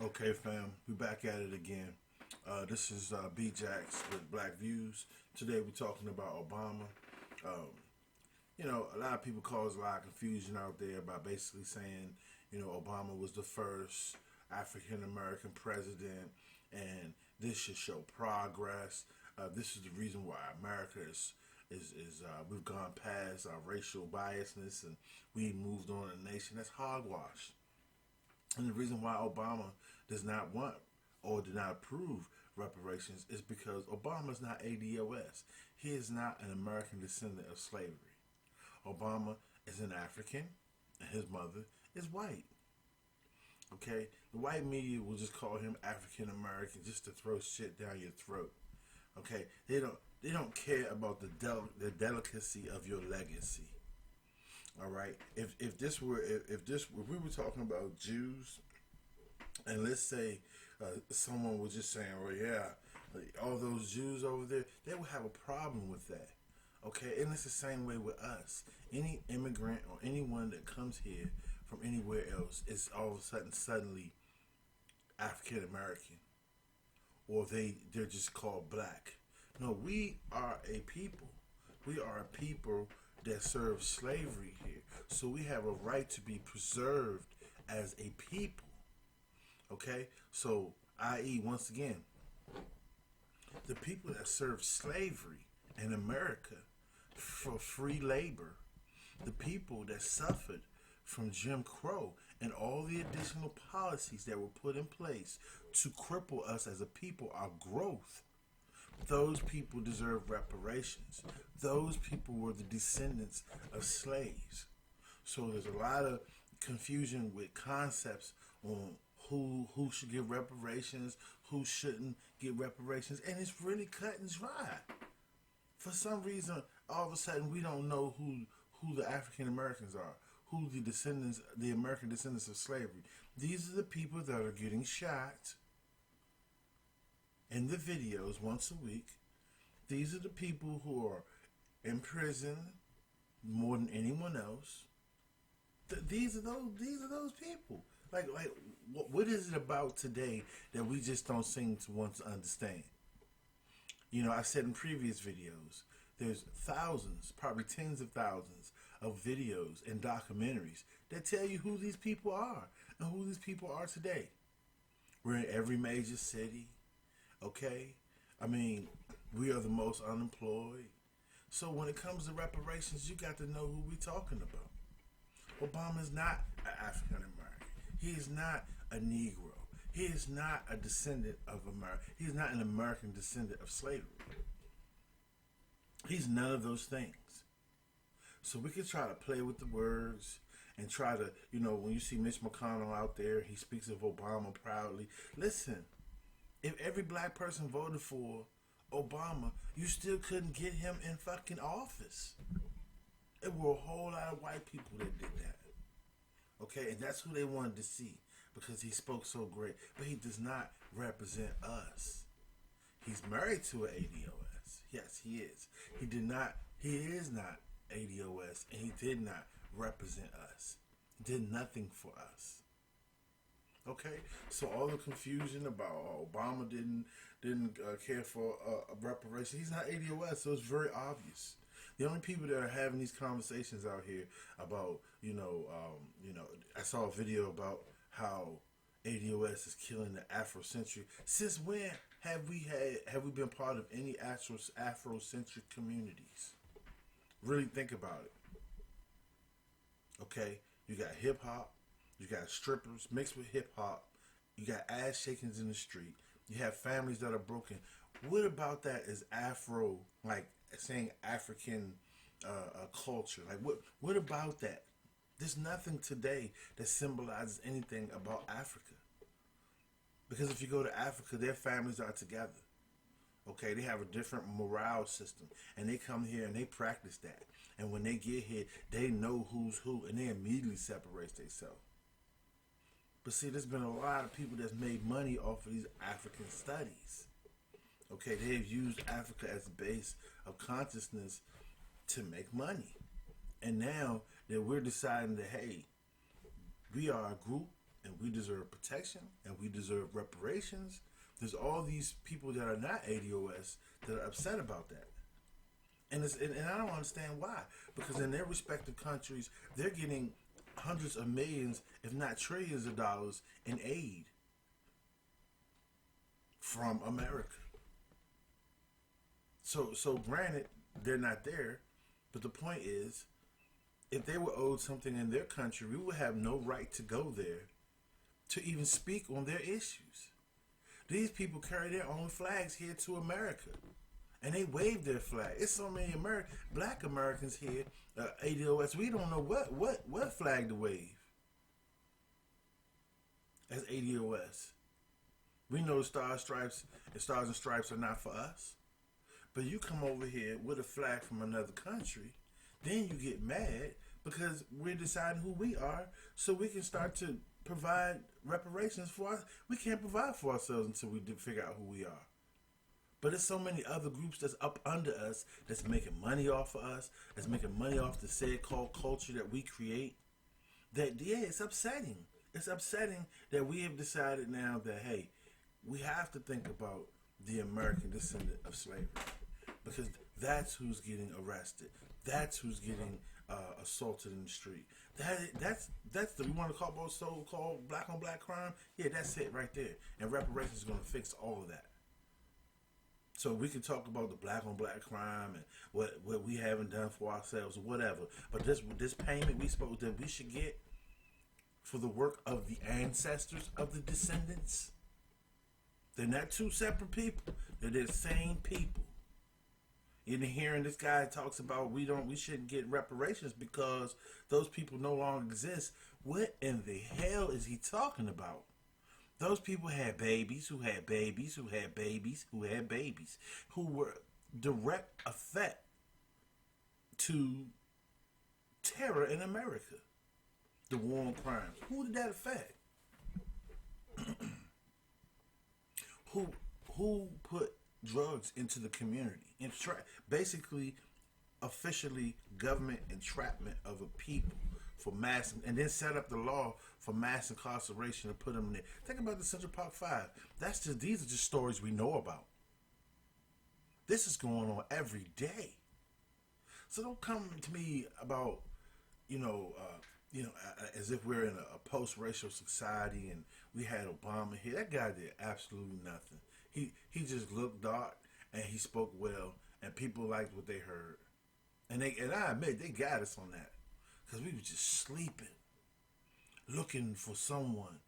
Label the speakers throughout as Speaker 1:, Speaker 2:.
Speaker 1: Okay, fam, we back at it again. This is B Jax with Black Views. Today we're talking about Obama. Um, a lot of people cause a lot of confusion out there by basically saying, Obama was the first African American president, and this should show progress. This is the reason why America is we've gone past our racial biasness and we moved on a nation. That's hogwash. And the reason why Obama does not want or did not approve reparations is because Obama is not ADOS. He is not an American descendant of slavery. Obama is an African, and his mother is white. Okay, the white media will just call him African American just to throw shit down your throat. Okay, they don't care about the delicacy of your legacy. All right, if we were talking about Jews, and let's say someone was just saying, "Well, yeah, all those Jews over there," they would have a problem with that. Okay, and it's the same way with us. Any immigrant or anyone that comes here from anywhere else is all of a sudden suddenly African American, or they're just called black. No, we are a people. We are a people that served slavery here, so we have a right to be preserved as a people. Okay, so i.e. once again, the people that served slavery in America for free labor, the people that suffered from Jim Crow and all the additional policies that were put in place to cripple us as a people, our growth, those people deserve reparations. Those people were the descendants of slaves. So there's a lot of confusion with concepts on who should get reparations, who shouldn't get reparations, and it's really cut and dry. For some reason, all of a sudden, we don't know who the African Americans are, who the American descendants of slavery. These are the people that are getting shot in the videos once a week. These are the people who are in prison more than anyone else. These are those people. What is it about today that we just don't seem to want to understand? I said in previous videos, there's thousands, probably tens of thousands of videos and documentaries that tell you who these people are and who these people are today. We're in every major city, okay? I mean, we are the most unemployed. So when it comes to reparations, you got to know who we're talking about. Obama is not an African American. He is not a Negro. He is not a descendant of America. He is not an American descendant of slavery. He's none of those things. So we can try to play with the words and try to, when you see Mitch McConnell out there, he speaks of Obama proudly. Listen, if every black person voted for Obama, you still couldn't get him in fucking office. There were a whole lot of white people that did that. Okay, and that's who they wanted to see because he spoke so great. But he does not represent us. He's married to an ADOS. Yes, he is. He is not ADOS, and he did not represent us. He did nothing for us. Okay, so all the confusion about Obama didn't care for reparation. He's not ADOS, so it's very obvious. The only people that are having these conversations out here about, I saw a video about how ADOS is killing the Afrocentric. Since when have we been part of any Afrocentric communities? Really think about it. Okay, you got hip hop, you got strippers mixed with hip hop, you got ass shakings in the street, you have families that are broken. What about that is Afro, like saying African culture? Like what about that? There's nothing today that symbolizes anything about Africa. Because if you go to Africa, their families are together. Okay, they have a different morale system, and they come here and they practice that. And when they get here, they know who's who, and they immediately separate themselves. But see, there's been a lot of people that's made money off of these African studies. Okay, they've used Africa as the base of consciousness to make money. And now that we're deciding that, hey, we are a group and we deserve protection, and we deserve reparations. There's all these people that are not ADOS that are upset about that. And I don't understand why. Because in their respective countries, they're getting hundreds of millions, if not trillions of dollars in aid from America. So granted, they're not there, but the point is, if they were owed something in their country, we would have no right to go there to even speak on their issues. These people carry their own flags here to America, and they wave their flag. It's so many black Americans here, ADOS. We don't know what flag to wave as ADOS. We know the stars and stripes are not for us. But you come over here with a flag from another country, then you get mad because we're deciding who we are, so we can start to provide reparations for us. We can't provide for ourselves until we figure out who we are. But there's so many other groups that's up under us that's making money off of us, that's making money off the said called culture that we create. That, yeah, it's upsetting. It's upsetting that we have decided now that, hey, we have to think about the American descendant of slavery. Because that's who's getting arrested. That's who's getting assaulted in the street. That's the, we want to call about so-called black on black crime. Yeah, that's it right there. And reparations is going to fix all of that. So we can talk about the black on black crime and what we haven't done for ourselves or whatever. But this payment that we should get for the work of the ancestors of the descendants, they're not two separate people. They're the same people. You're hearing this guy talks about we shouldn't get reparations because those people no longer exist. What in the hell is he talking about? Those people had babies who had babies who had babies who had babies who were direct effect to terror in America. The war on crime. Who did that affect? Who put drugs into the community? Basically, officially, government entrapment of a people for mass, and then set up the law for mass incarceration and put them in there. Think about the Central Park 5. These are just stories we know about. This is going on every day. So don't come to me about, as if we're in a post-racial society and we had Obama here. That guy did absolutely nothing. He just looked dark and he spoke well and people liked what they heard. And I admit they got us on that because we were just sleeping, looking for someone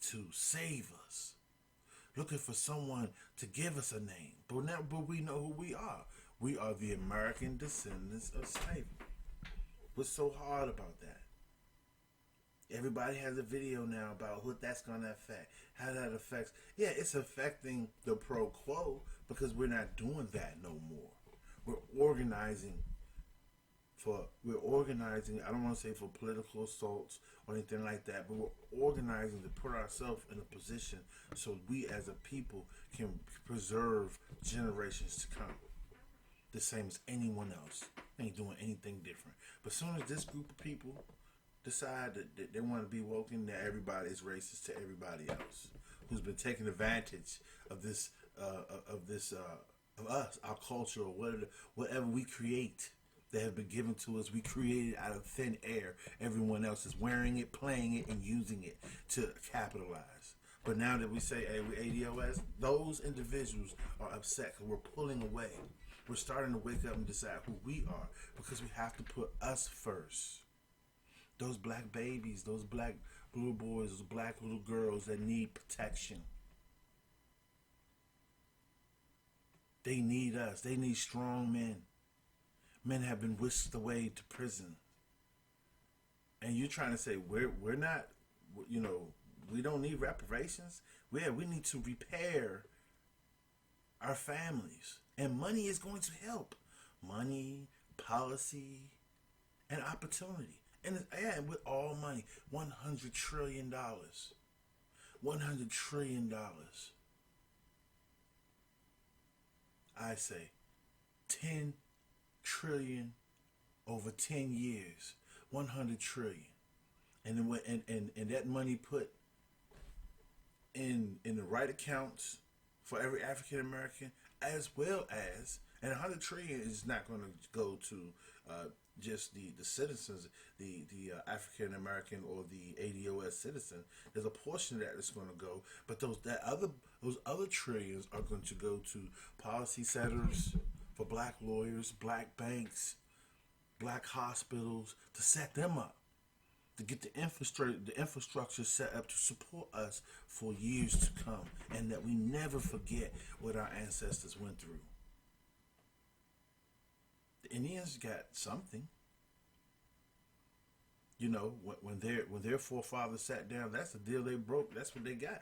Speaker 1: to save us, looking for someone to give us a name. But we know who we are. We are the American descendants of slavery. What's so hard about that? Everybody has a video now about what that's going to affect, how that affects. Yeah, it's affecting the pro quo because we're not doing that no more. We're organizing, I don't want to say for political assaults or anything like that, but we're organizing to put ourselves in a position so we as a people can preserve generations to come. The same as anyone else. Ain't doing anything different. But as soon as this group of people decide that they want to be woken, that everybody is racist to everybody else who's been taking advantage of this, of us, our culture, or whatever we create that have been given to us. We created out of thin air. Everyone else is wearing it, playing it, and using it to capitalize. But now that we say, hey, we're ADOS, those individuals are upset because we're pulling away. We're starting to wake up and decide who we are because we have to put us first. Those black babies, those black little boys, those black little girls that need protection. They need us. They need strong men. Men have been whisked away to prison. And you're trying to say we're not, we don't need reparations? We need to repair our families. And money is going to help. Money, policy, and opportunity. And with all money, $100 trillion. $100 trillion. I say 10 trillion over 10 years. 100 trillion. And then and that money put in the right accounts for every African American, as well as, and 100 trillion is not going to go to just the citizens, the African American or the ADOS citizen. There's a portion of that that's going to go, but those other trillions are going to go to policy setters, for black lawyers, black banks, black hospitals, to set them up, to get the infrastructure set up to support us for years to come, and that we never forget what our ancestors went through. The Indians got something. You know, when their forefathers sat down, that's the deal they broke. That's what they got.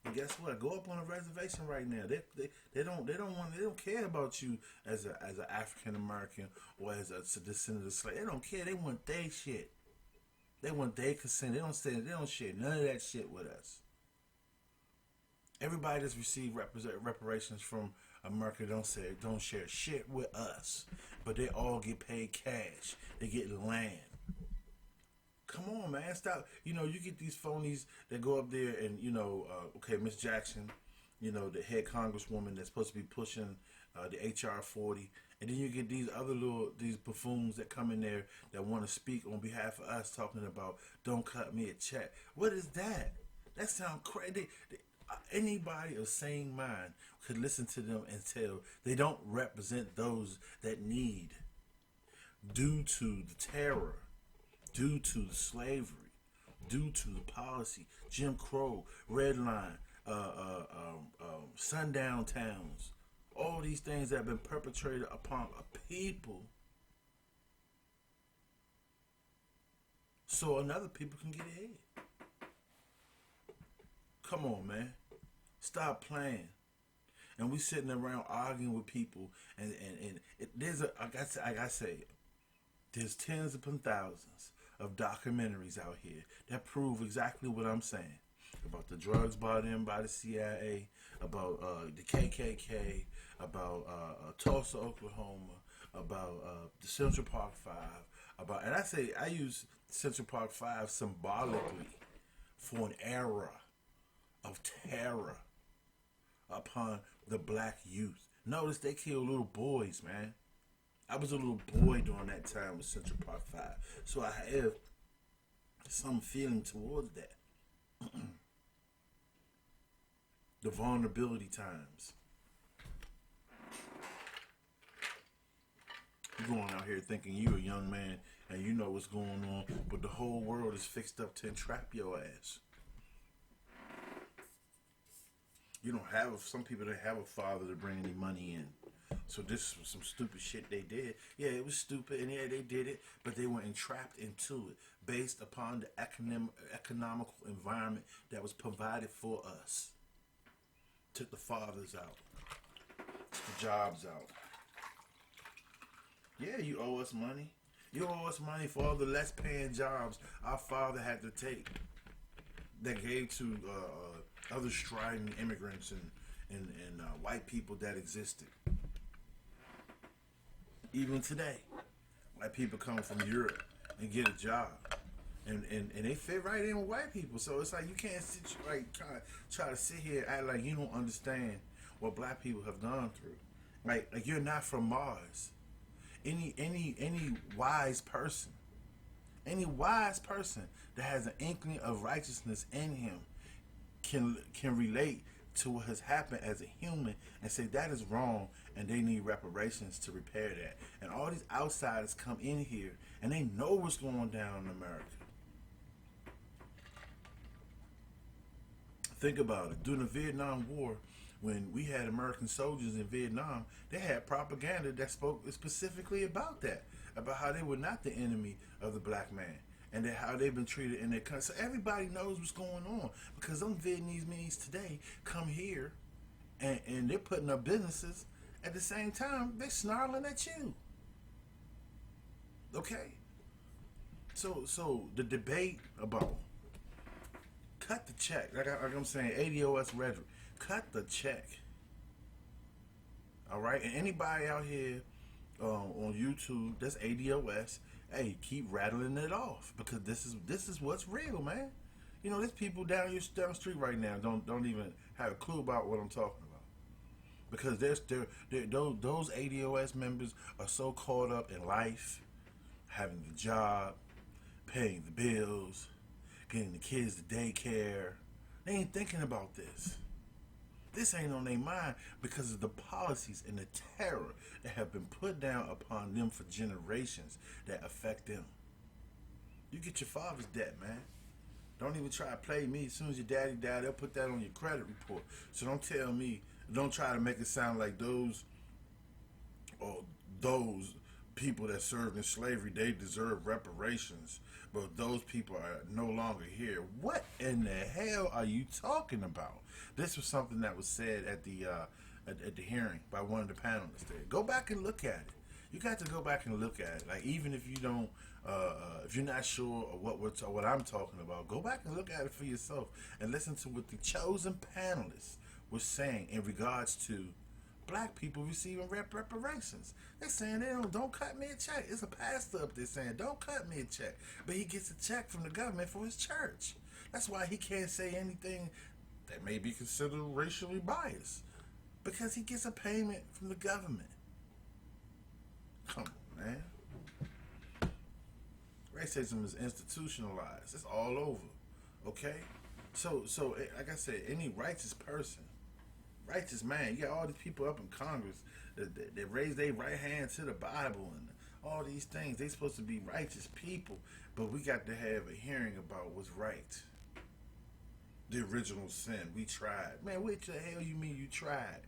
Speaker 1: And guess what? Go up on a reservation right now. They don't care about you as an African American or as a descendant of slave. They don't care. They want their shit. They want their consent. They don't share none of that shit with us. Everybody that's received reparations from America don't share shit with us, but they all get paid cash. They get land. Come on, man, stop. You know, you get these phonies that go up there and, okay, Miss Jackson, the head congresswoman that's supposed to be pushing the HR 40, and then you get these buffoons that come in there that want to speak on behalf of us, talking about don't cut me a check. What is that? That sounds crazy. Anybody of sane mind could listen to them and tell they don't represent those that need, due to the terror, due to the slavery, due to the policy, Jim Crow, Red Line, sundown towns, all these things that have been perpetrated upon a people, so another people can get ahead. Come on, man. Stop playing. And we sitting around arguing with people, and I gotta say, there's tens upon thousands of documentaries out here that prove exactly what I'm saying about the drugs brought in by the CIA, about the KKK, about Tulsa, Oklahoma, about the Central Park Five, and I use Central Park Five symbolically for an era of terror upon the black youth. Notice they killed little boys, man. I was a little boy during that time with Central Park 5. So I have some feeling towards that. The vulnerability times. You're going out here thinking you're a young man and you know what's going on, but the whole world is fixed up to entrap your ass. You don't have some people that have a father to bring any money in. So this was some stupid shit they did. Yeah, it was stupid, and yeah, they did it, but they were entrapped into it based upon the economical environment that was provided for us. Took the fathers out. Took the jobs out. Yeah, you owe us money. You owe us money for all the less paying jobs our father had to take that gave to other striding immigrants and white people that existed. Even today, white people come from Europe and get a job, and they fit right in with white people. So it's like you can't try to sit here and act like you don't understand what black people have gone through. Like you're not from Mars. Any wise person, that has an inkling of righteousness in him can relate to what has happened as a human and say that is wrong and they need reparations to repair that. And all these outsiders come in here and they know what's going down in America. Think about it. During the Vietnam War, when we had American soldiers in Vietnam, they had propaganda that spoke specifically about that, about how they were not the enemy of the black man, and that how they've been treated in their country. So everybody knows what's going on, because them Vietnamese today come here and they're putting up businesses. At the same time, they're snarling at you. Okay? So the debate about cut the check, like I'm saying, ADOS rhetoric, cut the check. All right? And anybody out here on YouTube that's ADOS, hey, keep rattling it off, because this is what's real, man. You know, there's people down the street right now don't even have a clue about what I'm talking about because those ADOS members are so caught up in life, having the job, paying the bills, getting the kids to daycare. They ain't thinking about this. This ain't on their mind because of the policies and the terror that have been put down upon them for generations that affect them. You get your father's debt, man. Don't even try to play me. As soon as your daddy died, they'll put that on your credit report. So don't tell me, don't try to make it sound like those people that served in slavery, they deserve reparations. But those people are no longer here. What in the hell are you talking about? This was something that was said at the hearing by one of the panelists there. Go back and look at it. You got to go back and look at it. Like, even if you don't, if you're not sure of what I'm talking about, go back and look at it for yourself and listen to what the chosen panelists were saying in regards to black people receiving reparations. They're saying don't cut me a check. It's a pastor up there saying don't cut me a check, but he gets a check from the government for his church. That's why he can't say anything that may be considered racially biased, because he gets a payment from the government. Come on, man. Racism is institutionalized. It's all over. Okay? So like I said, any righteous person, righteous man, you got all these people up in Congress that raise their right hand to the Bible and all these things. They supposed to be righteous people, but we got to have a hearing about what's right. The original sin. We tried. Man, what the hell you mean you tried?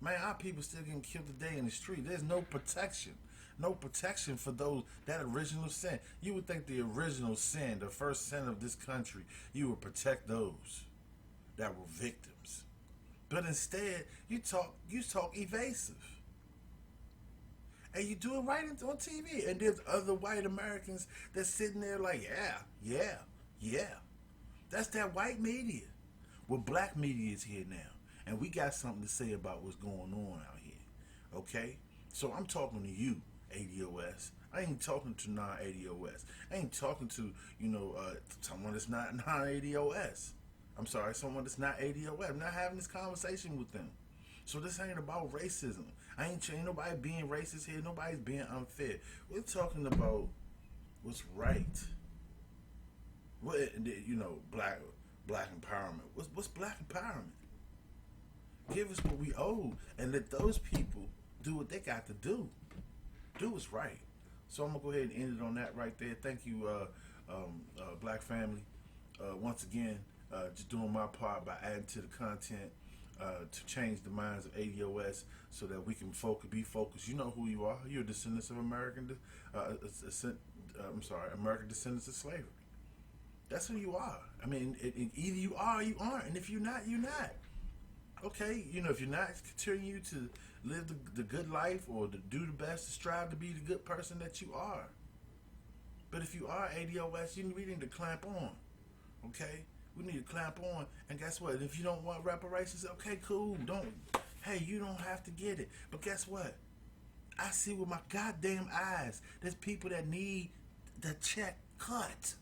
Speaker 1: Man, our people still getting killed today in the street. There's no protection. No protection for that original sin. You would think the original sin, the first sin of this country, you would protect those that were victims. But instead, you talk evasive. And you do it right on TV. And there's other white Americans that's sitting there like, yeah. That's that white media. Well, black media is here now. And we got something to say about what's going on out here. Okay? So I'm talking to you, ADOS. I ain't talking to non-ADOS. I ain't talking to, someone that's not non-ADOS. I'm sorry, someone that's not ADOS. I'm not having this conversation with them. So this ain't about racism. Ain't nobody being racist here. Nobody's being unfair. We're talking about what's right. What, black empowerment. What's black empowerment? Give us what we owe and let those people do what they got to do. Do what's right. So I'm going to go ahead and end it on that right there. Thank you, black family. Once again, just doing my part by adding to the content to change the minds of ADOS so that we can be focused. You know who you are. You're descendants of American descendants of slavery. That's who you are. I mean, either you are or you aren't. And if you're not, you're not. Okay? If you're not, continue to live the good life or to do the best, to strive to be the good person that you are. But if you are ADOS, we need to clamp on. Okay? We need to clamp on. And guess what? If you don't want reparations, okay, cool. You don't have to get it. But guess what? I see with my goddamn eyes, there's people that need the check cut.